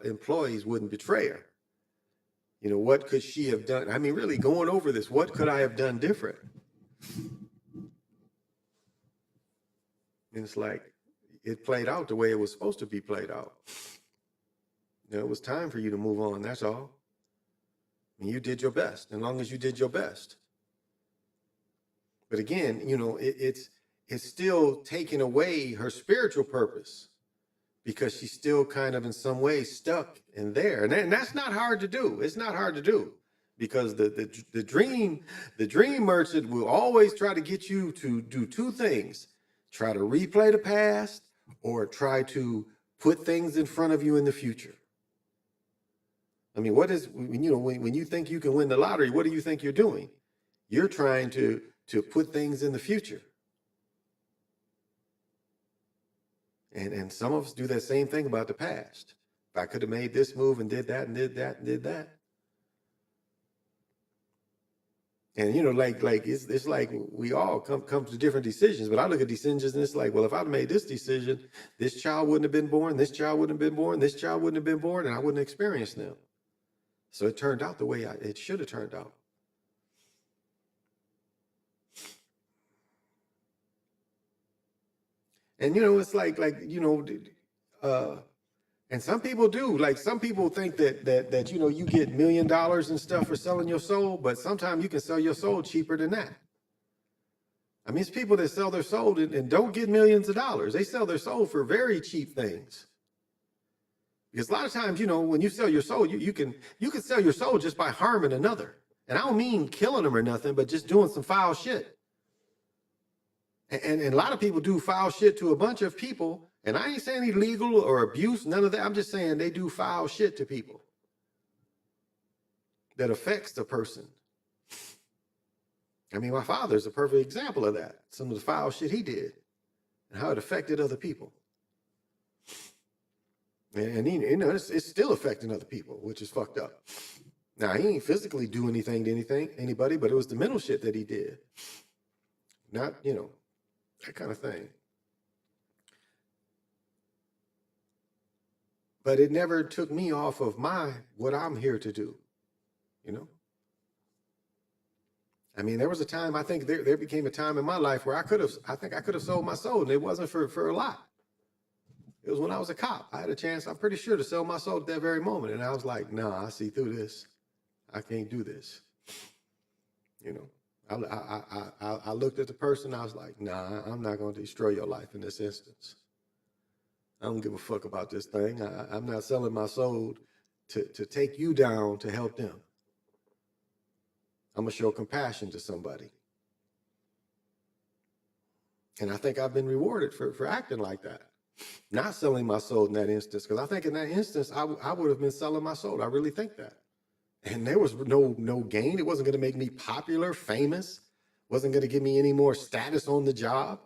employees wouldn't betray her. You know, what could she have done? I mean, really going over this, what could I have done different? And it's like, it played out the way it was supposed to be played out. You know, it was time for you to move on, that's all. And you did your best, as long as you did your best. But again, you know, it's still taking away her spiritual purpose, because she's still kind of in some way stuck in there. And that's not hard to do. It's not hard to do, because the dream merchant will always try to get you to do two things: try to replay the past, or try to put things in front of you in the future. I mean, what is, you know, when you think you can win the lottery, what do you think you're doing? You're trying to put things in the future. And some of us do that same thing about the past. If I could have made this move and did that and did that and did that. And, you know, like it's like we all come to different decisions, but I look at decisions and it's like, well, if I'd made this decision, this child wouldn't have been born, this child wouldn't have been born, this child wouldn't have been born, and I wouldn't have experienced them. So it turned out the way it should have turned out. And, you know, it's like, you know, and some people do, like some people think that, you know, you get $1 million and stuff for selling your soul, but sometimes you can sell your soul cheaper than that. I mean, it's people that sell their soul and don't get millions of dollars. They sell their soul for very cheap things. Because a lot of times, you know, when you sell your soul, you can sell your soul just by harming another. And I don't mean killing them or nothing, but just doing some foul shit. And a lot of people do foul shit to a bunch of people. And I ain't saying illegal or abuse, none of that. I'm just saying they do foul shit to people that affects the person. I mean, my father's a perfect example of that. Some of the foul shit he did and how it affected other people. And he, you know, it's still affecting other people, which is fucked up. Now, he ain't physically do anything to anybody, but it was the mental shit that he did. Not, you know, that kind of thing. But it never took me off of what I'm here to do, you know? I mean, there was a time, I think there became a time in my life where I think I could have sold my soul, and it wasn't for a lot. It was when I was a cop. I had a chance, I'm pretty sure, to sell my soul at that very moment. And I was like, nah, I see through this. I can't do this. You know, I looked at the person, I was like, nah, I'm not going to destroy your life in this instance. I don't give a fuck about this thing. I'm not selling my soul to take you down to help them. I'm going to show compassion to somebody. And I think I've been rewarded for acting like that. Not selling my soul in that instance, because I think in that instance, I would have been selling my soul. I really think that. And there was no gain. It wasn't going to make me popular, famous. Wasn't going to give me any more status on the job.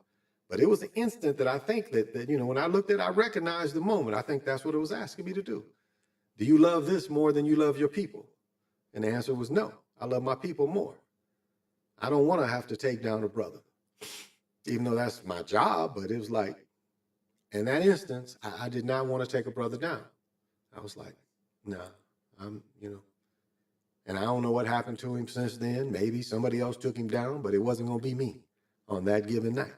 But it was an instant that I think that, you know, when I looked at it, I recognized the moment. I think that's what it was asking me to do. Do you love this more than you love your people? And the answer was no. I love my people more. I don't want to have to take down a brother, even though that's my job. But it was like, in that instance, I did not want to take a brother down. I was like, nah, you know. And I don't know what happened to him since then. Maybe somebody else took him down, but it wasn't going to be me on that given night.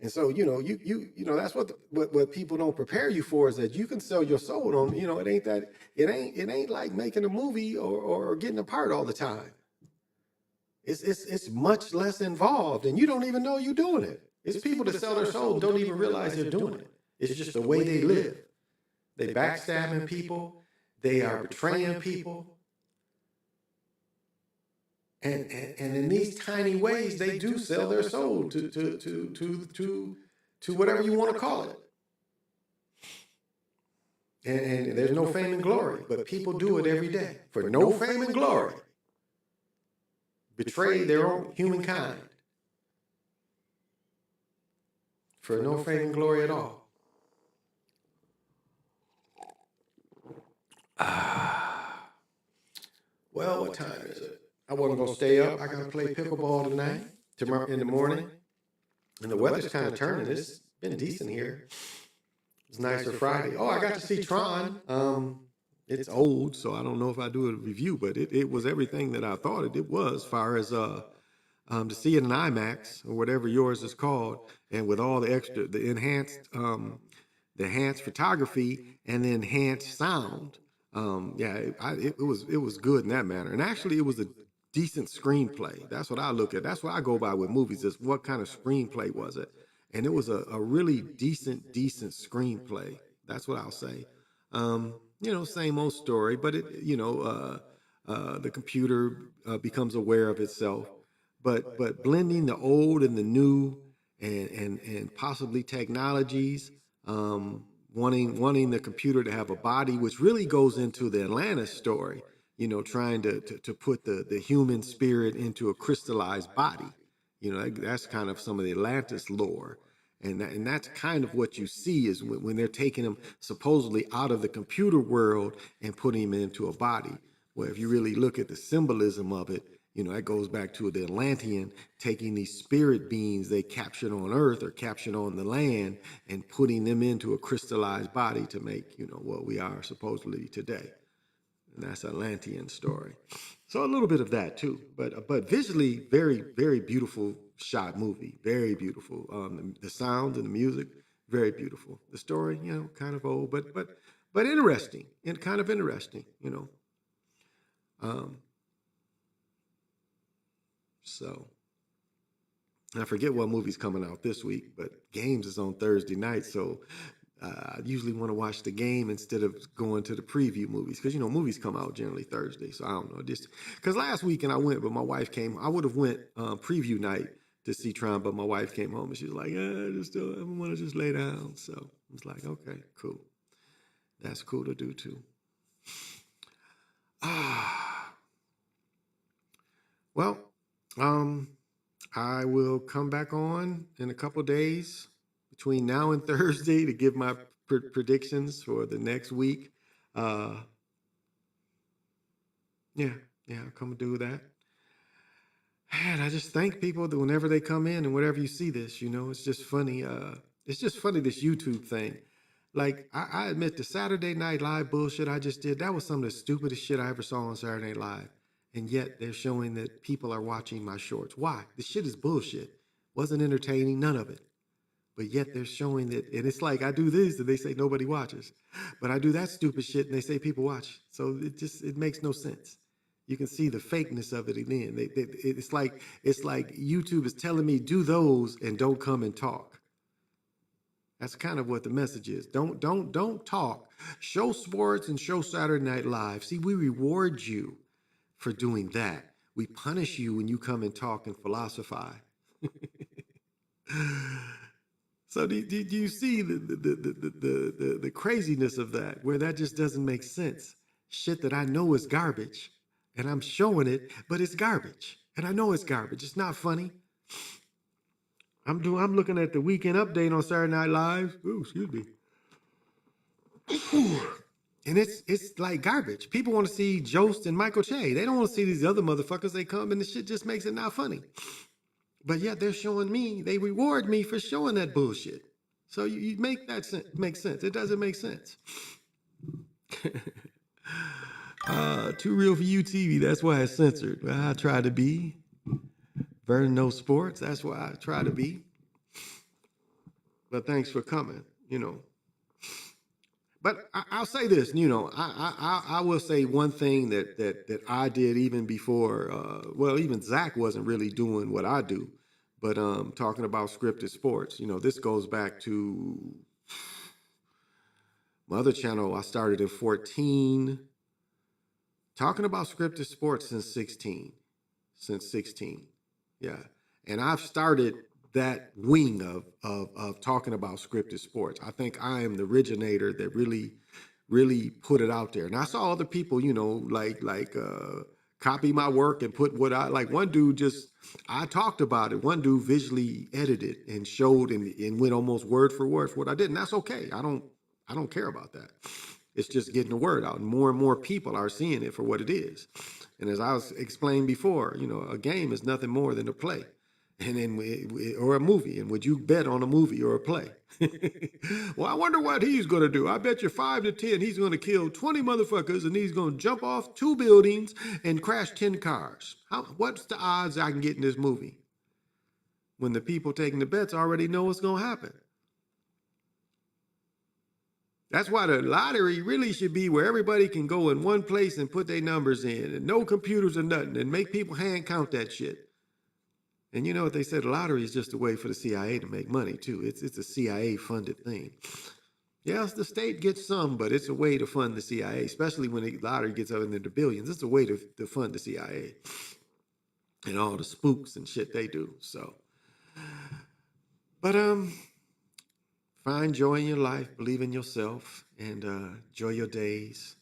And so, you know, you know, that's what people don't prepare you for, is that you can sell your soul on, you know, it ain't like making a movie or getting a part all the time. It's much less involved, and you don't even know you're doing it. It's people that sell their soul don't even realize they're doing it. It's just the way they live. They backstabbing people. They are betraying people. And in these tiny ways, they do sell their soul to whatever you want to call it. And there's no fame and glory, but people do it every day for no fame and glory. Betray their own humankind for no fame and glory at all. Well, what time is it? I wasn't gonna stay up. I gotta play pickleball tonight, tomorrow in the morning. And the weather's kind of turning. It's been decent here. It's nicer Friday. Oh, I got to see Tron. It's old, so I don't know if I do a review, but it was everything that I thought it was, as far as to see it in IMAX or whatever yours is called, and with all the enhanced photography and the enhanced sound. It was good in that manner, and actually it was a decent screenplay. That's what I look at. That's what I go by with movies, is what kind of screenplay was it, and it was a really decent screenplay. That's what I'll say. Same old story, but the computer becomes aware of itself, but blending the old and the new, and possibly technologies, wanting the computer to have a body, which really goes into the Atlantis story, trying to put the human spirit into a crystallized body. That's kind of some of the Atlantis lore. And that's kind of what you see is when they're taking them supposedly out of the computer world and putting them into a body. Well, if you really look at the symbolism of it, that goes back to the Atlantean taking these spirit beings they captured on Earth or captured on the land and putting them into a crystallized body to make, what we are supposedly today. And that's Atlantean story. So a little bit of that too, but visually very, very beautiful shot movie, very beautiful. The sound and the music, very beautiful. The story, kind of old, but interesting, and kind of interesting, So I forget what movie's coming out this week, but Games is on Thursday night, so I usually want to watch the game instead of going to the preview movies, because movies come out generally Thursday. So I don't know, just because last weekend I went, but my wife came. I would have went preview night to see Tron, but my wife came home and she was like, I want to just lay down. So I was like, okay, cool. That's cool to do too. Well, I will come back on in a couple days between now and Thursday to give my predictions for the next week. I'll come and do that. And I just thank people that whenever they come in and whenever you see this, it's just funny. It's just funny, this YouTube thing. Like, I admit the Saturday Night Live bullshit I just did, that was some of the stupidest shit I ever saw on Saturday Night Live. And yet they're showing that people are watching my shorts. Why? The shit is bullshit. Wasn't entertaining, none of it. But yet they're showing that, and it's like I do this and they say nobody watches. But I do that stupid shit and they say people watch. So it makes no sense. You can see the fakeness of it again. It's like YouTube is telling me do those and don't come and talk. That's kind of what the message is. Don't talk. Show sports and show Saturday Night Live. See, we reward you for doing that. We punish you when you come and talk and philosophize. So do you see the craziness of that, where that just doesn't make sense? Shit that I know is garbage, and I'm showing it, but it's garbage, and I know it's garbage. It's not funny. I'm looking at the weekend update on Saturday Night Live. Ooh, excuse me. And it's like garbage. People want to see Jost and Michael Che. They don't want to see these other motherfuckers. They come and the shit just makes it not funny. But yet they're showing me, they reward me for showing that bullshit. So you make that make sense. It doesn't make sense. Too real for you TV. That's why it's censored. I try to be. Vernon No Sports. That's why I try to be. But thanks for coming, But I'll say this, I will say one thing that I did even before, even Zach wasn't really doing what I do, but talking about scripted sports, this goes back to my other channel. I started in 14, talking about scripted sports since 16. Yeah. And I've started that wing of talking about scripted sports. I think I am the originator that really put it out there. And I saw other people, copy my work and put what I like. One dude I talked about it. One dude visually edited and showed and went almost word for word for what I did. And that's okay. I don't care about that. It's just getting the word out, and more people are seeing it for what it is. And as I was explained before, you know, a game is nothing more than a play. And then or a movie. And would you bet on a movie or a play? Well, I wonder what he's going to do. I bet you 5 to 10 he's going to kill 20 motherfuckers and he's going to jump off 2 buildings and crash 10 cars. What's the odds I can get in this movie? When the people taking the bets already know what's going to happen. That's why the lottery really should be where everybody can go in one place and put their numbers in and no computers or nothing and make people hand count that shit. And you know what they said? The lottery is just a way for the CIA to make money too. It's a CIA funded thing. Yes, the state gets some, but it's a way to fund the CIA, especially when the lottery gets up into the billions. It's a way to fund the CIA and all the spooks and shit they do. So, but find joy in your life, believe in yourself, and enjoy your days,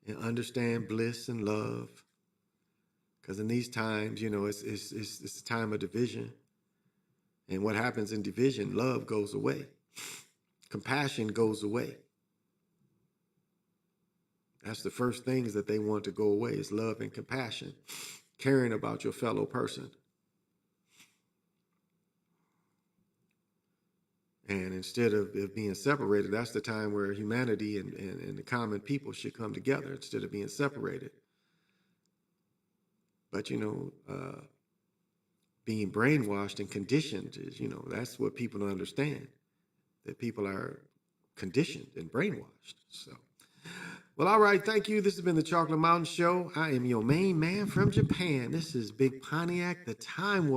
and understand bliss and love. Because in these times, you know, it's a time of division. And what happens in division, love goes away. Compassion goes away. That's the first things that they want to go away is love and compassion, caring about your fellow person. And instead of being separated, that's the time where humanity and the common people should come together instead of being separated. But, you know, being brainwashed and conditioned is, you know, that's what people don't understand, that people are conditioned and brainwashed. So, well, all right. Thank you. This has been the Chocolate Mountain Show. I am your main man from Japan. This is Big Pontiac, the Time Warp.